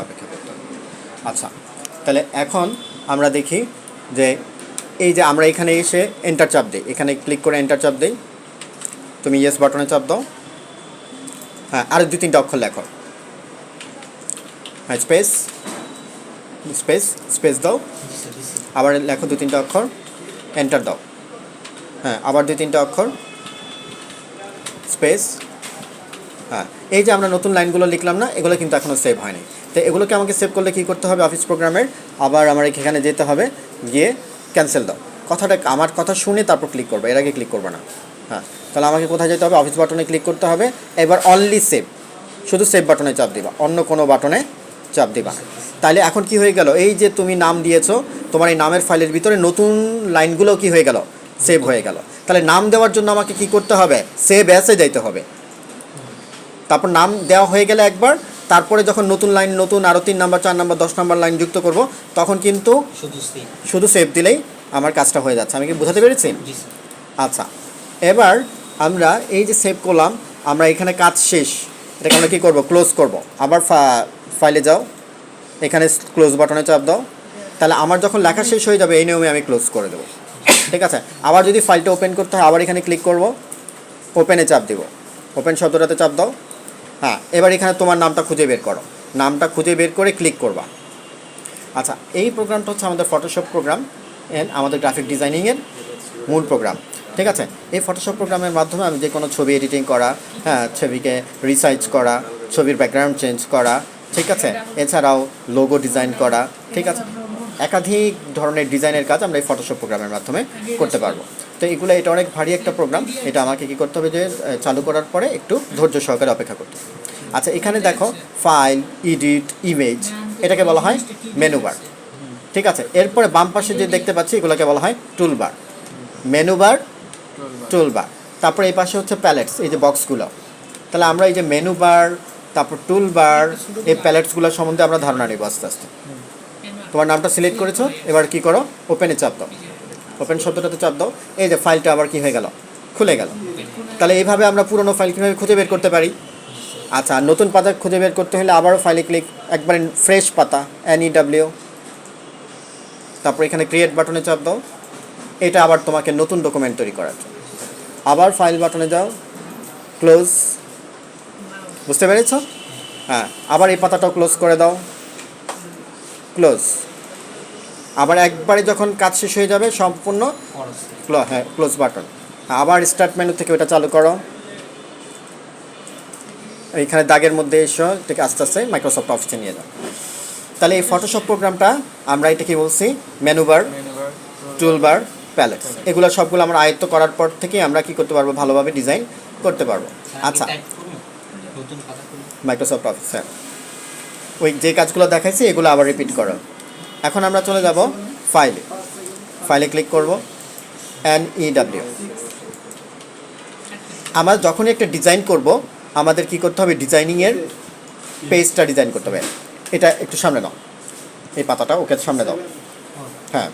অপেক্ষা করতে হবে। আচ্ছা, তাহলে এখন আমরা দেখি যে এই যে আমরা এখানে এসে এন্টার চাপ দিই, এখানে ক্লিক করে এন্টার চাপ দিই, তুমি ইয়েস বাটনে চাপ দাও। হ্যাঁ, আর 2-3টা অক্ষর লেখো। হ্যাঁ, স্পেস স্পেস স্পেস দাও, আবার লেখো 2-3টা অক্ষর, এন্টার দাও। হ্যাঁ, আবার 2-3টা অক্ষর, স্পেস। হ্যাঁ, এই যে আমরা নতুন লাইনগুলো লিখলাম না, এগুলো কিন্তু এখনও সেভ হয়নি। তো এগুলোকে আমাকে সেভ করলে কী করতে হবে, অফিস প্রোগ্রামের আবার আমার এখানে যেতে হবে, গিয়ে ক্যান্সেল দাও। কথাটা আমার কথা শুনে তারপর ক্লিক করবে, এর আগে ক্লিক করবে না। হ্যাঁ, তাহলে আমাকে কোথায় যেতে হবে, অফিস বাটনে ক্লিক করতে হবে। এবার অনলি সেভ, শুধু সেভ বাটনে চাপ দিবা, অন্য কোনো বাটনে চাপ দিবা। তাহলে এখন কি হয়ে গেল, এই যে তুমি নাম দিয়েছো, তোমার এই নামের ফাইলের ভিতরে নতুন লাইনগুলো কি হয়ে গেল, সেভ হয়ে গেল। তাহলে নাম দেওয়ার জন্য আমাকে কি করতে হবে, সেভ অ্যাসে যাইতে হবে। তারপর নাম দেওয়া হয়ে গেলে একবার, তারপরে যখন নতুন লাইন, নতুন আরও 3 নাম্বার 4 নাম্বার 10 নাম্বার লাইন যুক্ত করব, তখন কিন্তু শুধু সেভ দিলেই আমার কাজটা হয়ে যাচ্ছে। আমি কি বোঝাতে পেরেছি? আচ্ছা, এবার আমরা এই যে সেভ করলাম, আমরা এখানে কাজ শেষ, এটাকে আমরা কী করবো, ক্লোজ করব। আবার ফাইলে যাও, এখানে ক্লোজ বাটনে চাপ দাও। তাহলে আমার যখন লেখা শেষ হয়ে যাবে, এই নিয়মে আমি ক্লোজ করে দেবো। ঠিক আছে, আবার যদি ফাইলটা ওপেন করতে হয়, আবার এখানে ক্লিক করব, ওপেনে চাপ দেবো, ওপেন শব্দটাতে চাপ দাও। হ্যাঁ, এবার এখানে তোমার নামটা খুঁজে বের করো, নামটা খুঁজে বের করে ক্লিক করবা। আচ্ছা, এই প্রোগ্রামটা হচ্ছে আমাদের ফটোশপ প্রোগ্রাম, আমাদের গ্রাফিক ডিজাইনিংয়ের মূল প্রোগ্রাম। ঠিক আছে, এই ফটোশপ প্রোগ্রামের মাধ্যমে আমি যে কোনো ছবি এডিটিং করা, হ্যাঁ, ছবিকে রিসাইজ করা, ছবির ব্যাকগ্রাউন্ড চেঞ্জ করা, ঠিক আছে, এছাড়াও লোগো ডিজাইন করা, ঠিক আছে, একাধিক ধরনের ডিজাইনের কাজ আমরা এই ফটোশপ প্রোগ্রামের মাধ্যমে করতে পারবো। তো এগুলো, এটা অনেক ভারী একটা প্রোগ্রাম, এটা আমাকে কী করতে হবে, যে চালু করার পরে একটু ধৈর্য সহকারে অপেক্ষা করতে হবে। আচ্ছা, এখানে দেখো ফাইল, এডিট, ইমেজ, এটাকে বলা হয় মেনু বার। ঠিক আছে, এরপরে বাম পাশে যে দেখতে পাচ্ছি, এগুলোকে বলা হয় টুল বার। মেনু বার, টুল বার, তারপরে এই পাশে হচ্ছে প্যালেটস, এই যে বক্সগুলো। তাহলে আমরা এই যে মেনু বার, তারপর টুল বার, এই প্যালেটসগুলো সম্বন্ধে আমরা ধারণা নেব আস্তে আস্তে। তোমার নামটা সিলেক্ট করেছো, এবার কি করো, ওপেনে চাপ দাও, ওপেন শব্দটাতে চাপ দাও। এই যে ফাইলটা আবার কি হয়ে গেল, খুলে গেল। তাহলে এইভাবে আমরা পুরনো ফাইল কীভাবে খুঁজে বের করতে পারি। আচ্ছা, নতুন পাতা খুঁজে বের করতে হলে আবারও ফাইলে ক্লিক, একবারে ফ্রেশ পাতা, NEW, তারপর এখানে ক্রিয়েট বাটনে চাপ দাও। এটা আবার তোমাকে নতুন ডকুমেন্ট তৈরি করার জন্য। আবার ফাইল বাটনে যাও, ক্লোজ। বুঝতে পেরেছ? হ্যাঁ, আবার এই পাতাটাও ক্লোজ করে দাও, ক্লোজ। আবার একবারে যখন কাজ শেষ হয়ে যাবে সম্পূর্ণ, হ্যাঁ, ক্লোজ বাটন। আবার স্টার্ট মেনু থেকে ওটা চালু করো, এইখানে দাগের মধ্যে এসো, এটাকে আস্তে আস্তে মাইক্রোসফট অফিসে নিয়ে যাও। তাহলে এই ফটোশপ প্রোগ্রামটা আমরা এটা কি বলছি, মেনু বার, টুল বার, প্যালেটস, এগুলো সবগুলো আমরা আয়ত্ত করার পর থেকে আমরা কি করতে পারবো, ভালোভাবে ডিজাইন করতে পারবো। আচ্ছা, মাইক্রোসফট অফিস, হ্যাঁ, ওই যে কাজগুলো দেখাইছি এগুলো আবার রিপিট করো। এখন আমরা চলে যাব ফাইলে, ফাইলে ক্লিক করব, NEW। আমরা যখনই একটা ডিজাইন করব, আমাদের কি করতে হবে, ডিজাইনিংয়ের পেজটা ডিজাইন করতে হবে। এটা একটু সামনে দাও, এই পাতাটা ওকে সামনে দাও। হ্যাঁ,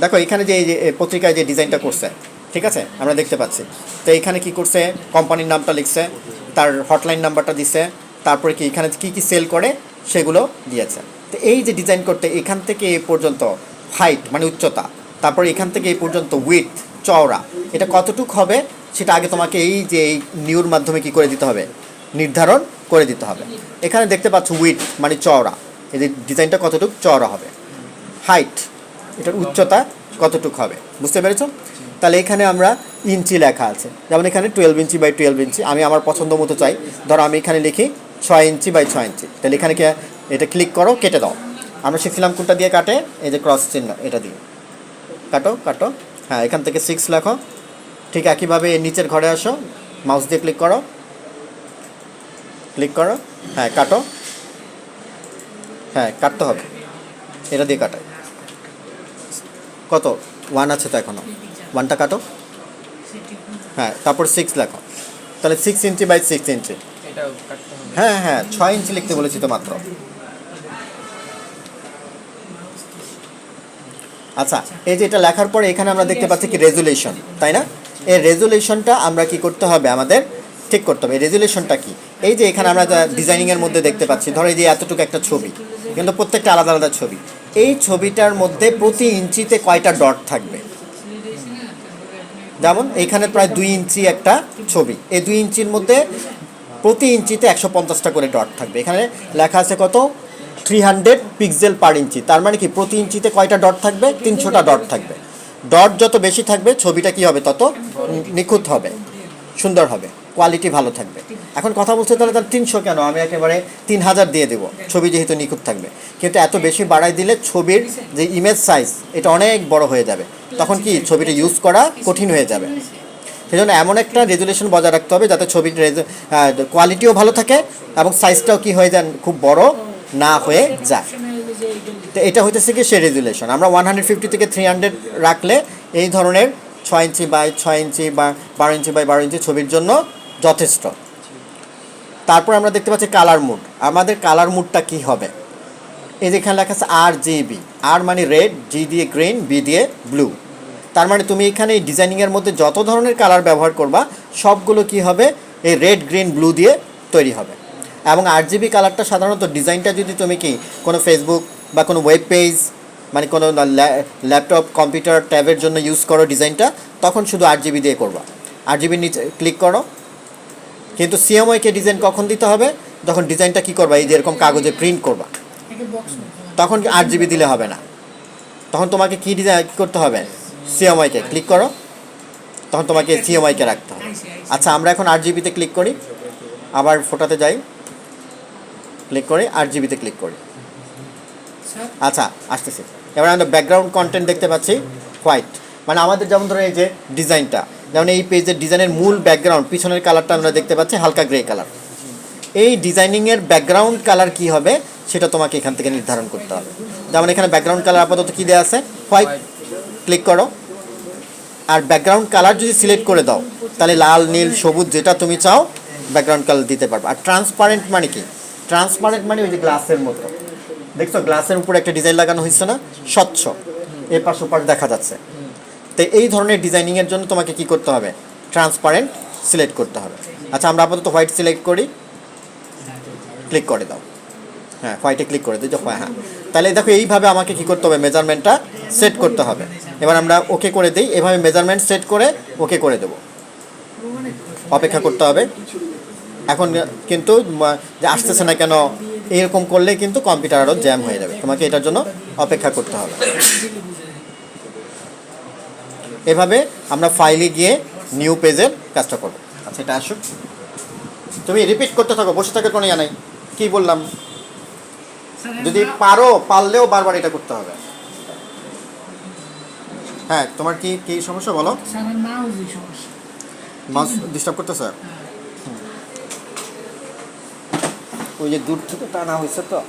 দেখো এখানে যে এই যে পত্রিকায় যে ডিজাইনটা করছে, ঠিক আছে, আমরা দেখতে পাচ্ছি। তো এখানে কি করছে, কোম্পানির নামটা লিখছে, তার হটলাইন নাম্বারটা দিছে, তারপরে কি এখানে কী কী সেল করে সেগুলো দিয়েছে। তো এই যে ডিজাইন করতে এখান থেকে এই পর্যন্ত হাইট মানে উচ্চতা, তারপরে এখান থেকে এই পর্যন্ত উইথ চওড়া, এটা কতটুক হবে সেটা আগে তোমাকে এই যে এই নিউর মাধ্যমে কি করে দিতে হবে, নির্ধারণ করে দিতে হবে। এখানে দেখতে পাচ্ছ উইথ মানে চওড়া, এই যে ডিজাইনটা কতটুকু চওড়া হবে, হাইট এটার উচ্চতা কতটুকু হবে, বুঝতে পেরেছো? তাহলে এখানে আমরা ইঞ্চি লেখা আছে, যেমন এখানে 12 ইঞ্চি বাই 12 ইঞ্চি, আমি আমার পছন্দ মতো চাই, ধরো আমি এখানে লিখি 6 ইঞ্চি বাই 6 ইঞ্চি। তাহলে এখানে এটা ক্লিক করো, কেটে দাও। আমরা শিখছিলাম কোনটা দিয়ে কাটে, এই যে ক্রস চিহ্ন, এটা দিয়ে কাটো কাটো। হ্যাঁ, এখান থেকে 6 লেখো। ঠিক একইভাবে নিচের ঘরে আসো, মাউস দিয়ে ক্লিক করো, ক্লিক করো, হ্যাঁ কাটো, হ্যাঁ কাটতে হবে, এটা দিয়ে কাটাই। কত 1 আছে তো এখনও, 1টা কাটো। হ্যাঁ, তারপর 6 লেখো, তাহলে 6 ইঞ্চি বাই 6 ইঞ্চি। হ্যাঁ হ্যাঁ, 6 ইঞ্চি লিখতে বলেছি তো মাত্র। আচ্ছা, এই যে এটা লেখার পরে এখানে আমরা দেখতে পাচ্ছি কি রেজুলেশন, তাই না? এই রেজুলেশনটা আমরা কি করতে হবে, আমাদের ঠিক করতে হবে। রেজুলেশনটা কি? এই যে এখানে আমরা ডিজাইনিংয়ের মধ্যে দেখতে পাচ্ছি, ধরো এই যে এতটুকু একটা ছবি, কিন্তু প্রত্যেকটা আলাদা আলাদা ছবি। এই ছবিটার মধ্যে প্রতি ইঞ্চিতে কয়টা ডট থাকবে? যেমন এইখানে প্রায় 2 ইঞ্চি একটা ছবি, এই 2 ইঞ্চির মধ্যে প্রতি ইঞ্চিতে 150টা করে ডট থাকবে। এখানে লেখা আছে কত? 300 পিক্সেল পার ইঞ্চি। তার মানে কি প্রতি ইঞ্চিতে কয়টা ডট থাকবে? 300টা ডট থাকবে। ডট যত বেশি থাকবে ছবিটা কি হবে? তত নিখুঁত হবে, সুন্দর হবে, কোয়ালিটি ভালো থাকবে। এখন কথা বলছে তাহলে 300 কেন? আমি একেবারে 3000 দিয়ে দেবো, ছবি যেহেতু নিখুঁত থাকবে। কিন্তু এত বেশি বাড়াই দিলে ছবির যে ইমেজ সাইজ এটা অনেক বড় হয়ে যাবে, তখন কি ছবিটা ইউজ করা কঠিন হয়ে যাবে। সেই জন্য এমন একটা রেজুলেশন বজায় রাখতে হবে যাতে ছবির কোয়ালিটিও ভালো থাকে এবং সাইজটাও কি হয়ে যায়, খুব বড় না হয়ে যায়। তো এটা হইতেছে কি সে রেজুলেশন। আমরা 150 থেকে 300 রাখলে এই ধরনের 6 ইঞ্চি বাই 6 ইঞ্চি বা 12 ইঞ্চি বাই 12 ইঞ্চি ছবির জন্য যথেষ্ট। তারপর আমরা দেখতে পাচ্ছি কালার মুড। আমাদের কালার মুডটা কি হবে? এই যেখানে লেখা আছে RGB। আর মানে রেড, জি দিয়ে গ্রিন, বি দিয়ে ব্লু। তার মানে তুমি এখানে এই ডিজাইনিংয়ের মধ্যে যত ধরনের কালার ব্যবহার করবা সবগুলো কি হবে? এই রেড, গ্রিন, ব্লু দিয়ে তৈরি হবে। এবং RGB কালারটা সাধারণত ডিজাইনটা যদি তুমি কি কোনো ফেসবুক বা কোনো ওয়েব পেজ, মানে কোনো ল্যাপটপ, কম্পিউটার, ট্যাবের জন্য ইউজ করো ডিজাইনটা, তখন শুধু RGB দিয়ে করবা। RGB নিচে ক্লিক করো। কিন্তু CMYK ডিজাইন কখন দিতে হবে? যখন ডিজাইনটা কি করবা, এই যে এরকম কাগজে প্রিন্ট করবা, তখন RGB দিলে হবে না। তখন তোমাকে কি ডিজাইন করতে হবে? CMYK ক্লিক করো, তখন তোমাকে CMYK রাখতে হবে। আচ্ছা, আমরা এখন RGBতে ক্লিক করি, আবার ফোটাতে যাই, ক্লিক করি, RGBতে ক্লিক করি। আচ্ছা, আসতেছি। এবার আমরা ব্যাকগ্রাউন্ড কন্টেন্ট দেখতে পাচ্ছি হোয়াইট। মানে আমাদের যেমন ধরো এই যে ডিজাইনটা, যেমন এই পেজের ডিজাইনের মূল ব্যাকগ্রাউন্ড পিছনের কালারটা আমরা দেখতে পাচ্ছি হালকা গ্রে কালার। এই ডিজাইনিংয়ের ব্যাকগ্রাউন্ড কালার কি হবে সেটা তোমাকে এখান থেকে নির্ধারণ করতে হবে। যেমন এখানে ব্যাকগ্রাউন্ড কালার আপাতত কী দেওয়া আছে? হোয়াইট। ক্লিক করো। আর ব্যাকগ্রাউন্ড কালার যদি সিলেক্ট করে দাও তাহলে লাল, নীল, সবুজ যেটা তুমি চাও ব্যাকগ্রাউন্ড কালার দিতে পারবে। আর ট্রান্সপারেন্ট মানে কি? ট্রান্সপারেন্ট মানে ওই যে গ্লাসের মতো, দেখছো গ্লাসের উপরে একটা ডিজাইন লাগানো হয়েছে না, স্বচ্ছ, এপাশ ওপাশ দেখা যাচ্ছে। তো এই ধরনের ডিজাইনিংয়ের জন্য তোমাকে কি করতে হবে? ট্রান্সপারেন্ট সিলেক্ট করতে হবে। আচ্ছা, আমরা আপাতত হোয়াইট সিলেক্ট করি, ক্লিক করে দাও। হ্যাঁ, হোয়াইটে ক্লিক করে দিই। হ্যাঁ, তাহলে দেখো এইভাবে আমাকে কি করতে হবে? মেজারমেন্টটা সেট করতে হবে। এবার আমরা ওকে করে দিই। এভাবে মেজারমেন্ট সেট করে ওকে করে দেবো। অপেক্ষা করতে হবে। এখন কিন্তু যে আসতেছে না কেন, এরকম করলে কিন্তু কম্পিউটার আরও জ্যাম হয়ে যাবে। তোমাকে এটার জন্য অপেক্ষা করতে হবে। এভাবে আমরা ফাইলে গিয়ে নিউ পেজের কাজটা করবো। আচ্ছা, এটা আসুক, তুমি রিপিট করতে থাকো, বসে থাকার কোনো ইয়া নাই। কী বললাম? যদি পারলেও বারবার এটা করতে হবে। হ্যাঁ, তোমার কি কি সমস্যা বলো? মাউস ডিস্টার্ব করতেছে? ওই যে দূর থেকে টানা হয়েছে তো।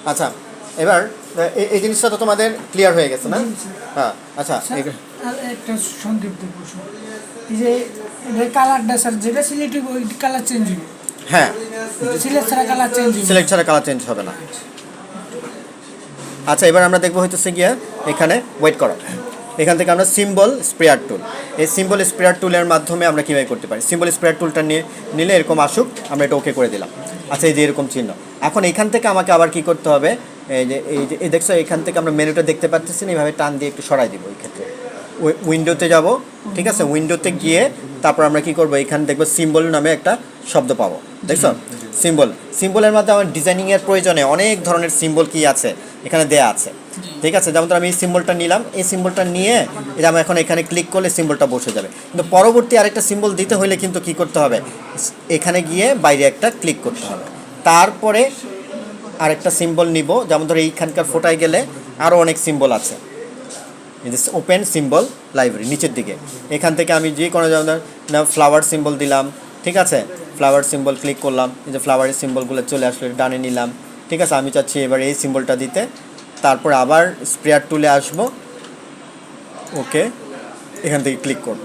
আচ্ছা, এবার এই জিনিসটা তো তোমাদের ক্লিয়ার হয়ে গেছে না? হ্যাঁ। আচ্ছা, একটা সংক্ষিপ্ত প্রশ্ন, এই যে এটার কালারটা স্যার যেটা সিলেক্ট হবে ওই কালার চেঞ্জ হবে? হ্যাঁ, সিলেক্ট ছাড়া কালার চেঞ্জ হবে? সিলেক্ট ছাড়া কালার চেঞ্জ হবে না। আচ্ছা, এবার আমরা দেখবো হইতেছে গিয়ে এখানে ওয়েট করো। এখান থেকে আমরা সিম্বল স্প্রেয়ার টুল, এই সিম্বল স্প্রেয়ার টুলের মাধ্যমে আমরা কীভাবে করতে পারি? সিম্বল স্প্রেয়ার টুলটা নিলে এরকম আসুক, আমরা এটা ওকে করে দিলাম। আচ্ছা, এই যে এরকম চিহ্ন। এখন এখান থেকে আমাকে আবার কি করতে হবে? এই দেখছো এখান থেকে আমরা মেনুটা দেখতে পাচ্ছি না, এইভাবে টান দিয়ে একটু সরাই দিব। এই ক্ষেত্রে উইন্ডোতে যাব, ঠিক আছে? উইন্ডোতে গিয়ে তারপর আমরা কি করব? এখানে দেখবো সিম্বল নামে একটা শব্দ পাবো, দেখছো? সিম্বলের মধ্যে আমার ডিজাইনিংয়ের প্রয়োজনে অনেক ধরনের সিম্বল কি আছে এখানে দেয়া আছে, ঠিক আছে? যেমন আমি এই সিম্বলটা নিলাম, এই সিম্বলটা নিয়ে এটা আমি এখন এখানে ক্লিক করলে সিম্বলটা বসে যাবে। কিন্তু পরবর্তী আরেকটা সিম্বল দিতে হলে কিন্তু কি করতে হবে? এখানে গিয়ে বাইরে একটা ক্লিক করতে হবে, তারপরে আরেকটা সিম্বল নিব। যেমন ধরো এইখানকার ফোটায় গেলে আরও অনেক সিম্বল আছে, এই যে ওপেন সিম্বল লাইব্রেরি নিচের দিকে। এখান থেকে আমি যে কোনো যেমন ফ্লাওয়ার সিম্বল দিলাম, ঠিক আছে? ফ্লাওয়ার সিম্বল ক্লিক করলাম, এই যে ফ্লাওয়ারের সিম্বলগুলো চলে আসলো, ডানে নিলাম, ঠিক আছে? আমি চাচ্ছি এবার এই সিম্বলটা দিতে, তারপর আবার স্প্রেয়ার টুলে আসবো, ওকে, এখান থেকে ক্লিক করব।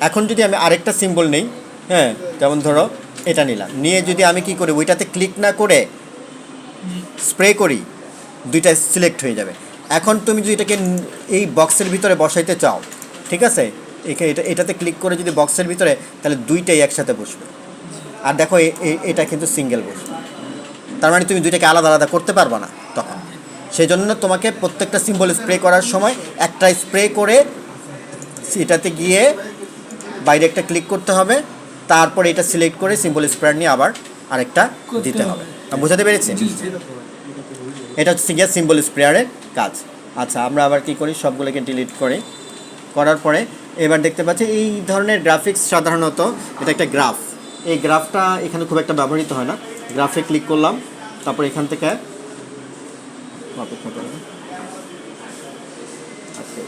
এখন যদি আমি আরেকটা সিম্বল নেই, হ্যাঁ, যেমন ধরো এটা নিলাম, নিয়ে যদি আমি কি করি ওইটাতে ক্লিক না করে স্প্রে করি দুইটা সিলেক্ট হয়ে যাবে। এখন তুমি যদি এটাকে এই বক্সের ভিতরে বসাইতে চাও, ঠিক আছে, এটাতে ক্লিক করে যদি বক্সের ভিতরে, তাহলে দুইটাই একসাথে বসবে। আর দেখো এটা কিন্তু সিঙ্গেল বসবে, তার মানে তুমি দুইটাকে আলাদা আলাদা করতে পারবে না তখন। সেই জন্য তোমাকে প্রত্যেকটা সিম্বল স্প্রে করার সময় একটা স্প্রে করে এটাতে গিয়ে বাইরে একটা ক্লিক করতে হবে, তারপরে এটা সিলেক্ট করে সিম্বল স্প্রেয়ার নিয়ে আবার আরেকটা দিতে হবে। বোঝাতে পেরেছি? এটা হচ্ছে গিয়ে সিম্বল স্প্রেয়ারের কাজ। আচ্ছা, আমরা আবার কি করি, সবগুলোকে ডিলিট করি। করার পরে এবার দেখতে পাচ্ছি এই ধরনের গ্রাফিক্স সাধারণত এটা একটা গ্রাফ। এই গ্রাফটা এখানে খুব একটা ব্যবহৃত হয় না। গ্রাফে ক্লিক করলাম, তারপর এখান থেকে অপেক্ষা করব। আচ্ছা,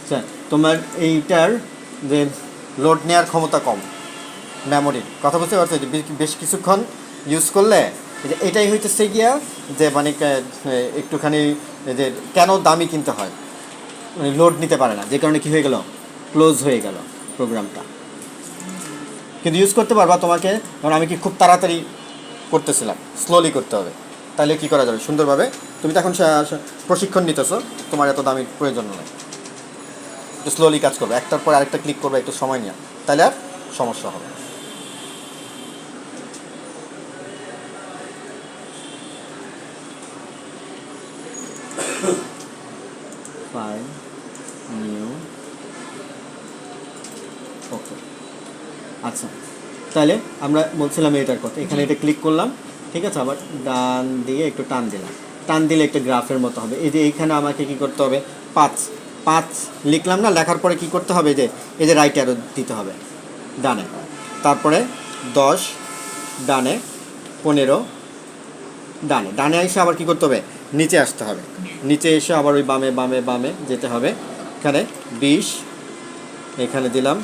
আচ্ছা, তোমার এইটার যে লোড নেওয়ার ক্ষমতা কম, মেমোরির কথা বুঝতে পারছো, যে বেশ কিছুক্ষণ ইউজ করলে এটাই হইতেছে গিয়া যে মানে একটুখানি যে কেন দামি কিনতে হয়, লোড নিতে পারে না, যে কারণে কী হয়ে গেল, ক্লোজ হয়ে গেল প্রোগ্রামটা। কিন্তু ইউজ করতে পারবা তোমাকে, কারণ আমি কি খুব তাড়াতাড়ি করতেছিলাম, স্লোলি করতে হবে, তাহলে কী করা যাবে সুন্দরভাবে। তুমি তো এখন প্রশিক্ষণ নিতেছো, তোমার এত দামি প্রয়োজন নয়, স্লোলি কাজ করবে, একটার পর আরেকটা ক্লিক করবে একটু সময় নিয়ে, তাহলে আর সমস্যা হবে। ফাইল নিউ, ওকে। আচ্ছা, তাহলে আমরা বলছিলাম এটার কথা, এখানে এটা ক্লিক করলাম, ঠিক আছে, আবার ডান দিয়ে একটু টান দিলাম, টান দিলে একটা গ্রাফের মতো হবে। এই যে এইখানে আমাকে কী করতে হবে, 5 লিখলাম না, লেখার পরে কী করতে হবে, এই যে রাইট অ্যারো দিতে হবে ডানে, তারপরে 10 ডানে, 15 ডানে, ডানে এসে আবার কী করতে হবে, নিচে আসতে হবে, নিচে এসে আবার ওই বামে বামে বামে যেতে হবে। এখানে 20 এখানে দিলাম,